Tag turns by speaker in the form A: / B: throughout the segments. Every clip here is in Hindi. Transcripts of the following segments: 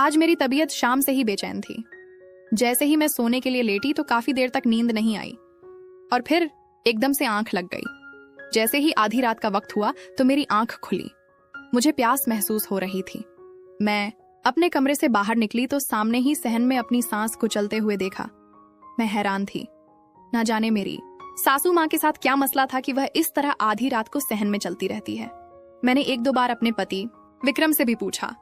A: आज मेरी तबीयत शाम से ही बेचैन थी। जैसे ही मैं सोने के लिए लेटी तो काफी देर तक नींद नहीं आई और फिर एकदम से आंख लग गई। जैसे ही आधी रात का वक्त हुआ तो मेरी आंख खुली। मुझे प्यास महसूस हो रही थी। मैं अपने कमरे से बाहर निकली तो सामने ही सहन में अपनी सांस कुचलते हुए देखा। मैं हैरान थी। ना जाने मेरी सासू माँ के साथ क्या मसला था कि वह इस तरह आधी रात को सहन में चलती रहती है। मैंने एक दो बार अपने पति विक्रम से भी पूछा,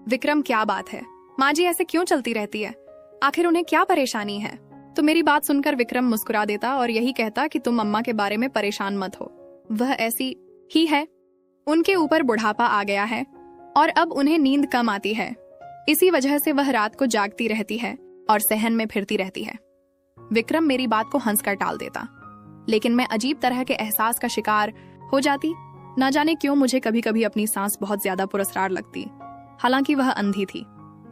A: विक्रम क्या बात है, माँ जी ऐसे क्यों चलती रहती है, आखिर उन्हें क्या परेशानी है। तो मेरी बात सुनकर विक्रम मुस्कुरा देता और यही कहता कि तुम अम्मा के बारे में परेशान मत हो, वह ऐसी ही है। उनके ऊपर बुढ़ापा आ गया है और अब उन्हें नींद कम आती है, इसी वजह से वह रात को जागती रहती है और सहन में फिरती रहती है। विक्रम मेरी बात को हंसकर टाल देता, लेकिन मैं अजीब तरह के एहसास का शिकार हो जाती। ना जाने क्यों मुझे कभी कभी अपनी सांस बहुत ज्यादा पुरस्कार लगती। हालांकि वह अंधी थी,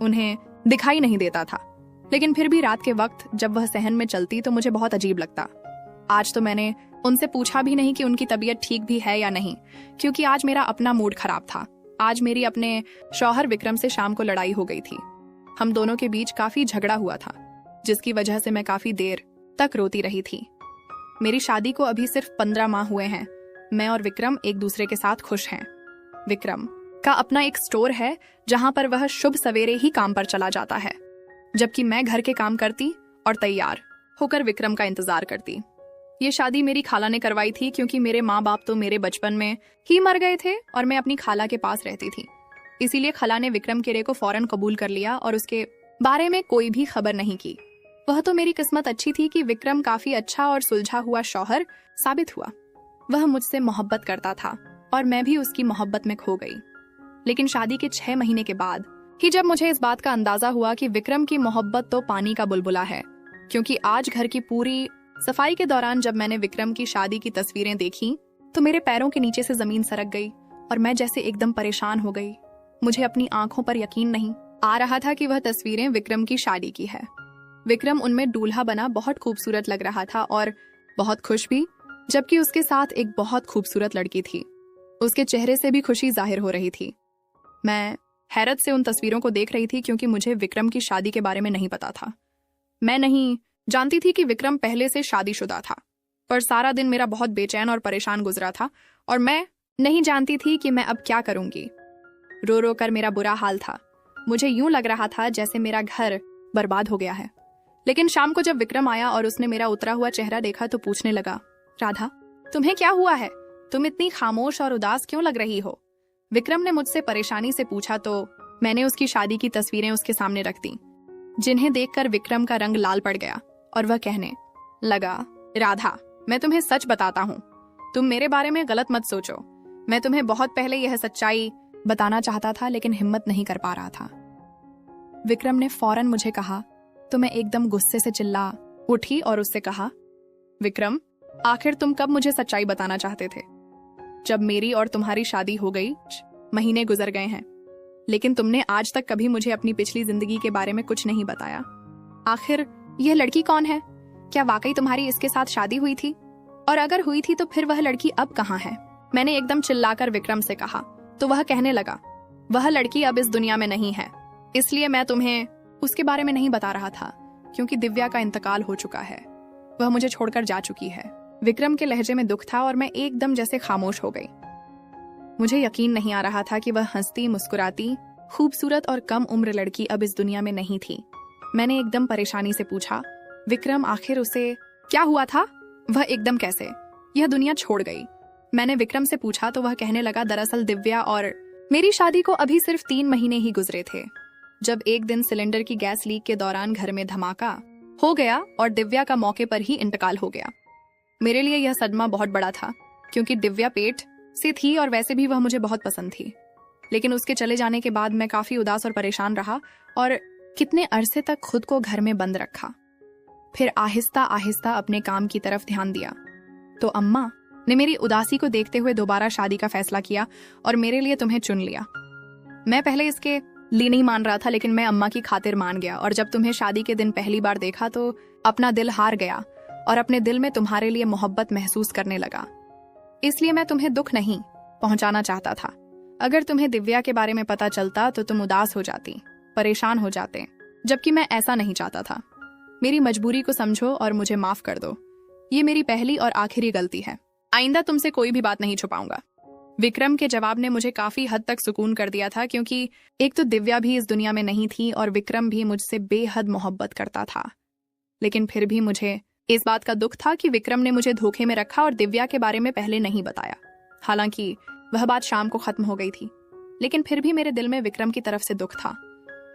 A: उन्हें दिखाई नहीं देता था, लेकिन फिर भी रात के वक्त जब वह सहन में चलती तो मुझे बहुत अजीब लगता। आज तो मैंने उनसे पूछा भी नहीं कि उनकी तबीयत ठीक भी है या नहीं, क्योंकि आज मेरा अपना मूड खराब था। आज मेरी अपने शौहर विक्रम से शाम को लड़ाई हो गई थी। हम दोनों के बीच काफी झगड़ा हुआ था, जिसकी वजह से मैं काफी देर तक रोती रही थी। मेरी शादी को अभी सिर्फ 15 माह हुए हैं। मैं और विक्रम एक दूसरे के साथ खुश हैं। विक्रम का अपना एक स्टोर है जहां पर वह शुभ सवेरे ही काम पर चला जाता है, जबकि मैं घर के काम करती और तैयार होकर विक्रम का इंतजार करती। ये शादी मेरी खाला ने करवाई थी, क्योंकि मेरे माँ बाप तो मेरे बचपन में ही मर गए थे और मैं अपनी खाला के पास रहती थी। इसीलिए खाला ने विक्रम केरे को फौरन कबूल कर लिया और उसके बारे में कोई भी खबर नहीं की। वह तो मेरी किस्मत अच्छी थी कि विक्रम काफी अच्छा और सुलझा हुआ शौहर साबित हुआ। वह मुझसे मोहब्बत करता था और मैं भी उसकी मोहब्बत में खो गई। लेकिन शादी के 6 महीने के बाद ही जब मुझे इस बात का अंदाजा हुआ कि विक्रम की मोहब्बत तो पानी का बुलबुला है, क्योंकि आज घर की पूरी सफाई के दौरान जब मैंने विक्रम की शादी की तस्वीरें देखी तो मेरे पैरों के नीचे से जमीन सरक गई और मैं जैसे एकदम परेशान हो गई। मुझे अपनी आंखों पर यकीन नहीं आ रहा था कि वह तस्वीरें विक्रम की शादी की है। विक्रम उनमें दूल्हा बना बहुत खूबसूरत लग रहा था और बहुत खुश भी, जबकि उसके साथ एक बहुत खूबसूरत लड़की थी। उसके चेहरे से भी खुशी जाहिर हो रही थी। मैं हैरत से उन तस्वीरों को देख रही थी, क्योंकि मुझे विक्रम की शादी के बारे में नहीं पता था। मैं नहीं जानती थी कि विक्रम पहले से शादीशुदा था, पर सारा दिन मेरा बहुत बेचैन और परेशान गुजरा था और मैं नहीं जानती थी कि मैं अब क्या करूंगी। रो रो कर मेरा बुरा हाल था। मुझे यूं लग रहा था जैसे मेरा घर बर्बाद हो गया है। लेकिन शाम को जब विक्रम आया और उसने मेरा उतरा हुआ चेहरा देखा तो पूछने लगा, राधा तुम्हें क्या हुआ है, तुम इतनी खामोश और उदास क्यों लग रही हो। विक्रम ने मुझसे परेशानी से पूछा तो मैंने उसकी शादी की तस्वीरें उसके सामने रख दी, जिन्हें देखकर विक्रम का रंग लाल पड़ गया और वह कहने लगा, राधा मैं तुम्हें सच बताता हूँ, तुम मेरे बारे में गलत मत सोचो। मैं तुम्हें बहुत पहले यह सच्चाई बताना चाहता था, लेकिन हिम्मत नहीं कर पा रहा था। विक्रम ने फौरन मुझे कहा तो मैं एकदम गुस्से से चिल्ला उठी और उससे कहा, विक्रम आखिर तुम कब मुझे सच्चाई बताना चाहते थे। जब मेरी और तुम्हारी शादी हो गई महीने गुजर गए हैं, लेकिन तुमने आज तक कभी मुझे अपनी पिछली जिंदगी के बारे में कुछ नहीं बताया। आखिर यह लड़की कौन है, क्या वाकई तुम्हारी इसके साथ शादी हुई थी, और अगर हुई थी तो फिर वह लड़की अब कहाँ है। मैंने एकदम चिल्लाकर विक्रम से कहा तो वह कहने लगा, वह लड़की अब इस दुनिया में नहीं है, इसलिए मैं तुम्हें उसके बारे में नहीं बता रहा था, क्योंकि दिव्या का इंतकाल हो चुका है, वह मुझे छोड़कर जा चुकी है। विक्रम के लहजे में दुख था और मैं एकदम जैसे खामोश हो गई। मुझे यकीन नहीं आ रहा था कि वह हंसती मुस्कुराती खूबसूरत और कम उम्र लड़की अब इस दुनिया में नहीं थी। मैंने एकदम परेशानी से पूछा, विक्रम आखिर उसे क्या हुआ था, वह एकदम कैसे यह दुनिया छोड़ गई। मैंने विक्रम से पूछा तो वह कहने लगा, दरअसल दिव्या और मेरी शादी को अभी सिर्फ 3 महीने ही गुजरे थे, जब एक दिन सिलेंडर की गैस लीक के दौरान घर में धमाका हो गया और दिव्या का मौके पर ही इंतकाल हो गया। मेरे लिए यह सदमा बहुत बड़ा था, क्योंकि दिव्या पेट से थी और वैसे भी वह मुझे बहुत पसंद थी। लेकिन उसके चले जाने के बाद मैं काफी उदास और परेशान रहा और कितने अरसे तक खुद को घर में बंद रखा। फिर आहिस्ता आहिस्ता अपने काम की तरफ ध्यान दिया तो अम्मा ने मेरी उदासी को देखते हुए दोबारा शादी का फैसला किया और मेरे लिए तुम्हें चुन लिया। मैं पहले इसके लिए नहीं मान रहा था, लेकिन मैं अम्मा की खातिर मान गया और जब तुम्हें शादी के दिन पहली बार देखा तो अपना दिल हार गया और अपने दिल में तुम्हारे लिए मोहब्बत महसूस करने लगा। इसलिए मैं तुम्हें दुख नहीं पहुंचाना चाहता था। अगर तुम्हें दिव्या के बारे में पता चलता तो तुम उदास हो जाती, परेशान हो जाते, जबकि मैं ऐसा नहीं चाहता था। मेरी मजबूरी को समझो और मुझे माफ कर दो। ये मेरी पहली और आखिरी गलती है। आइंदा तुमसे कोई भी बात नहीं छुपाऊंगा। विक्रम के जवाब ने मुझे काफी हद तक सुकून कर दिया था, क्योंकि एक तो दिव्या भी इस दुनिया में नहीं थी और विक्रम भी मुझसे बेहद मोहब्बत करता था। लेकिन फिर भी मुझे इस बात का दुख था कि विक्रम ने मुझे धोखे में रखा और दिव्या के बारे में पहले नहीं बताया। हालांकि वह बात शाम को खत्म हो गई थी, लेकिन फिर भी मेरे दिल में विक्रम की तरफ से दुख था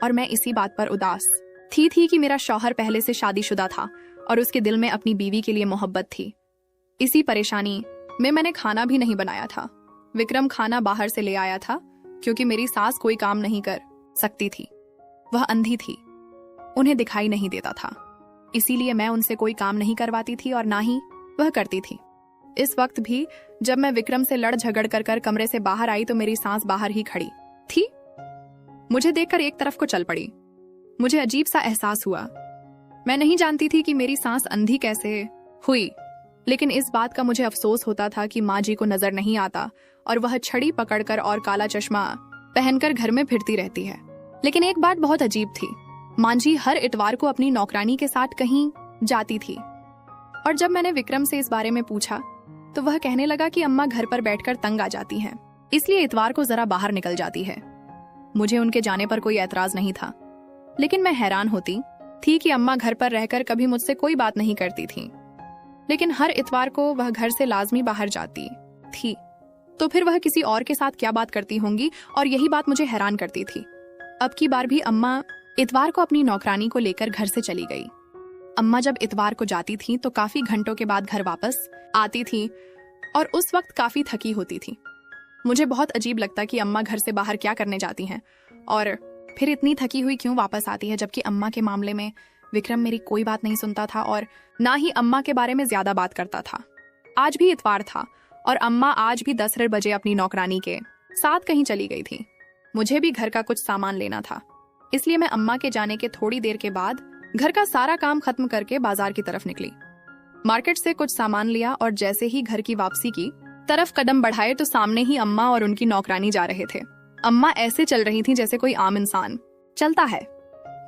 A: और मैं इसी बात पर उदास थी कि मेरा शौहर पहले से शादीशुदा था और उसके दिल में अपनी बीवी के लिए मोहब्बत थी। इसी परेशानी में मैंने खाना भी नहीं बनाया था। विक्रम खाना बाहर से ले आया था, क्योंकि मेरी सास कोई काम नहीं कर सकती थी। वह अंधी थी, उन्हें दिखाई नहीं देता था, इसीलिए मैं उनसे कोई काम नहीं करवाती थी और ना ही वह करती थी। इस वक्त भी जब मैं विक्रम से लड़ झगड़ कर कमरे से बाहर आई तो मेरी सास बाहर ही खड़ी थी। मुझे देखकर एक तरफ को चल पड़ी। मुझे अजीब सा एहसास हुआ। मैं नहीं जानती थी कि मेरी सास अंधी कैसे हुई, लेकिन इस बात का मुझे अफसोस होता था कि माँ जी को नजर नहीं आता और वह छड़ी पकड़कर और काला चश्मा पहनकर घर में फिरती रहती है। लेकिन एक बात बहुत अजीब थी, माँ जी हर इतवार को अपनी नौकरानी के साथ कहीं जाती थी। और जब मैंने विक्रम से इस बारे में पूछा तो वह कहने लगा कि अम्मा घर पर बैठकर तंग आ जाती हैं, इसलिए इतवार को जरा बाहर निकल जाती है। मुझे उनके जाने पर कोई ऐतराज नहीं था, लेकिन मैं हैरान होती थी कि अम्मा घर पर रहकर कभी मुझसे कोई बात नहीं करती थी, लेकिन हर इतवार को वह घर से लाजमी बाहर जाती थी। तो फिर वह किसी और के साथ क्या बात करती होंगी, और यही बात मुझे हैरान करती थी। अब की बार भी अम्मा इतवार को अपनी नौकरानी को लेकर घर से चली गई। अम्मा जब इतवार को जाती थी तो काफी घंटों के बाद घर वापस आती थी और उस वक्त काफी थकी होती थी। मुझे बहुत अजीब लगता कि अम्मा घर से बाहर क्या करने जाती हैं और फिर इतनी थकी हुई क्यों वापस आती है, जबकि अम्मा के मामले में विक्रम मेरी कोई बात नहीं सुनता था और ना ही अम्मा के बारे में ज्यादा बात करता था। आज भी इतवार था और अम्मा आज भी 10 बजे अपनी नौकरानी के साथ कहीं चली गई थी। मुझे भी घर का कुछ सामान लेना था, इसलिए मैं अम्मा के जाने के थोड़ी देर के बाद घर का सारा काम खत्म करके बाजार की तरफ निकली। मार्केट से कुछ सामान लिया और जैसे ही घर की वापसी की तरफ कदम बढ़ाए तो सामने ही अम्मा और उनकी नौकरानी जा रहे थे। अम्मा ऐसे चल रही थी जैसे कोई आम इंसान चलता है।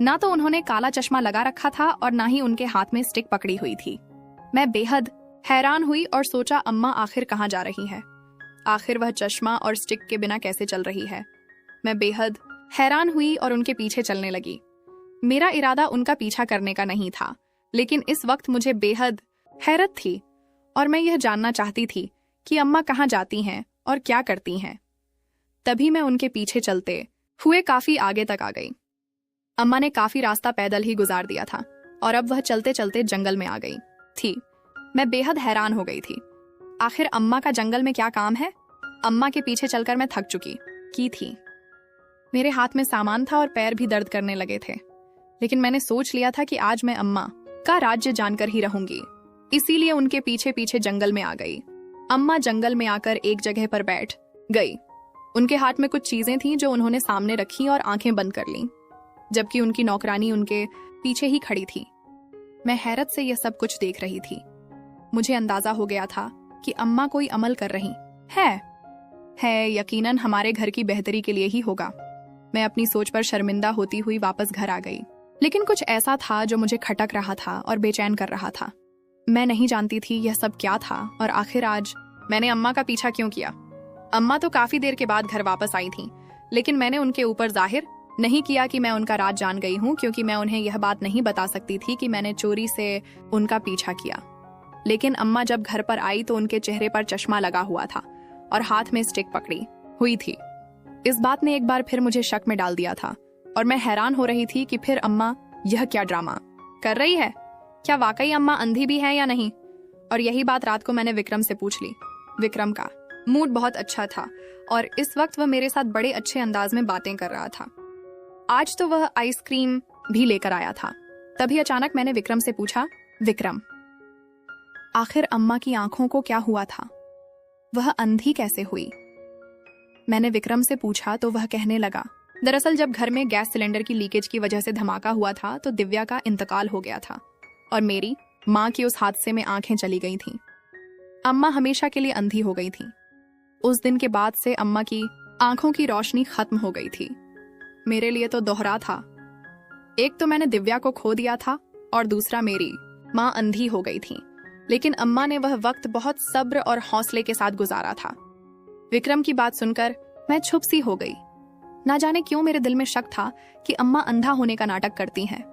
A: ना तो उन्होंने काला चश्मा लगा रखा था और ना ही उनके हाथ में स्टिक पकड़ी हुई थी। मैं बेहद हैरान हुई और सोचा अम्मा आखिर कहाँ जा रही है, आखिर वह चश्मा और स्टिक के बिना कैसे चल रही है। मैं बेहद हैरान हुई और उनके पीछे चलने लगी। मेरा इरादा उनका पीछा करने का नहीं था, लेकिन इस वक्त मुझे बेहद हैरत थी और मैं यह जानना चाहती थी कि अम्मा कहाँ जाती हैं और क्या करती हैं। तभी मैं उनके पीछे चलते हुए काफी आगे तक आ गई। अम्मा ने काफी रास्ता पैदल ही गुजार दिया था और अब वह चलते चलते जंगल में आ गई थी। मैं बेहद हैरान हो गई थी, आखिर अम्मा का जंगल में क्या काम है। अम्मा के पीछे चलकर मैं थक चुकी थी। मेरे हाथ में सामान था और पैर भी दर्द करने लगे थे, लेकिन मैंने सोच लिया था कि आज मैं अम्मा का राज्य जानकर ही रहूंगी, इसीलिए उनके पीछे पीछे जंगल में आ गई। अम्मा जंगल में आकर एक जगह पर बैठ गई। उनके हाथ में कुछ चीजें थीं जो उन्होंने सामने रखी और आंखें बंद कर लीं, जबकि उनकी नौकरानी उनके पीछे ही खड़ी थी। मैं हैरत से यह सब कुछ देख रही थी। मुझे अंदाजा हो गया था कि अम्मा कोई अमल कर रही है यकीनन हमारे घर की बेहतरी के लिए ही होगा। मैं अपनी सोच पर शर्मिंदा होती हुई वापस घर आ गई, लेकिन कुछ ऐसा था जो मुझे खटक रहा था और बेचैन कर रहा था। मैं नहीं जानती थी यह सब क्या था और आखिर आज मैंने अम्मा का पीछा क्यों किया। अम्मा तो काफी देर के बाद घर वापस आई थी, लेकिन मैंने उनके ऊपर जाहिर नहीं किया कि मैं उनका राज जान गई हूँ, क्योंकि मैं उन्हें यह बात नहीं बता सकती थी कि मैंने चोरी से उनका पीछा किया। लेकिन अम्मा जब घर पर आई तो उनके चेहरे पर चश्मा लगा हुआ था और हाथ में स्टिक पकड़ी हुई थी। इस बात ने एक बार फिर मुझे शक में डाल दिया था और मैं हैरान हो रही थी कि फिर अम्मा यह क्या ड्रामा कर रही है। क्या वाकई अम्मा अंधी भी है या नहीं? और यही बात रात को मैंने विक्रम से पूछ ली। विक्रम का मूड बहुत अच्छा था और इस वक्त वह मेरे साथ बड़े अच्छे अंदाज में बातें कर रहा था। आज तो वह आइसक्रीम भी लेकर आया था। तभी अचानक मैंने विक्रम से पूछा, विक्रम, आखिर अम्मा की आंखों को क्या हुआ था? वह अंधी कैसे हुई? मैंने विक्रम से पूछा तो वह कहने लगा, दरअसल जब घर में गैस सिलेंडर की लीकेज की वजह से धमाका हुआ था तो दिव्या का इंतकाल हो गया था और मेरी माँ की उस हादसे में आंखें चली गई थीं। अम्मा हमेशा के लिए अंधी हो गई थी। उस दिन के बाद से अम्मा की आंखों की रोशनी खत्म हो गई थी। मेरे लिए तो दोहरा था एक तो मैंने दिव्या को खो दिया था और दूसरा मेरी माँ अंधी हो गई थी, लेकिन अम्मा ने वह वक्त बहुत सब्र और हौसले के साथ गुजारा था। विक्रम की बात सुनकर मैं चुप सी हो गई। ना जाने क्यों मेरे दिल में शक था कि अम्मा अंधा होने का नाटक करती हैं।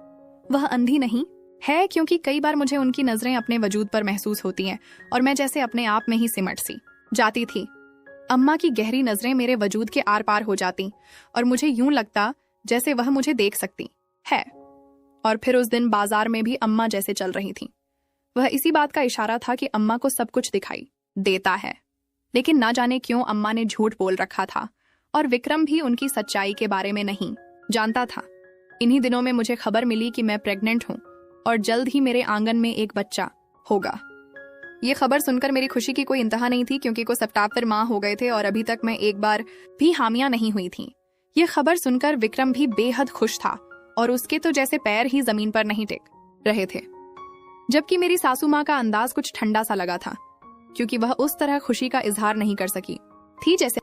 A: वह अंधी नहीं है, क्योंकि कई बार मुझे उनकी नजरें अपने वजूद पर महसूस होती हैं और मैं जैसे अपने आप में ही सिमट सी जाती थी। अम्मा की गहरी नजरें मेरे वजूद के आर पार हो जाती और मुझे यूं लगता जैसे वह मुझे देख सकती है। और फिर उस दिन बाजार में भी अम्मा जैसे चल रही थी। वह इसी बात का इशारा था कि अम्मा को सब कुछ दिखाई देता है, लेकिन ना जाने क्यों अम्मा ने झूठ बोल रखा था और विक्रम भी उनकी सच्चाई के बारे में नहीं जानता था। इन्हीं दिनों में मुझे खबर मिली कि मैं प्रेग्नेंट हूँ और जल्द ही मेरे आंगन में एक बच्चा होगा। ये खबर सुनकर मेरी खुशी की कोई इंतहा नहीं थी, क्योंकि को सप्ताह फिर माँ हो गए थे और अभी तक मैं एक बार भी हामिया नहीं हुई थी। ये खबर सुनकर विक्रम भी बेहद खुश था और उसके तो जैसे पैर ही जमीन पर नहीं टिक रहे थे। जबकि मेरी सासू माँ का अंदाज कुछ ठंडा सा लगा था, क्योंकि वह उस तरह खुशी का इजहार नहीं कर सकी थी जैसे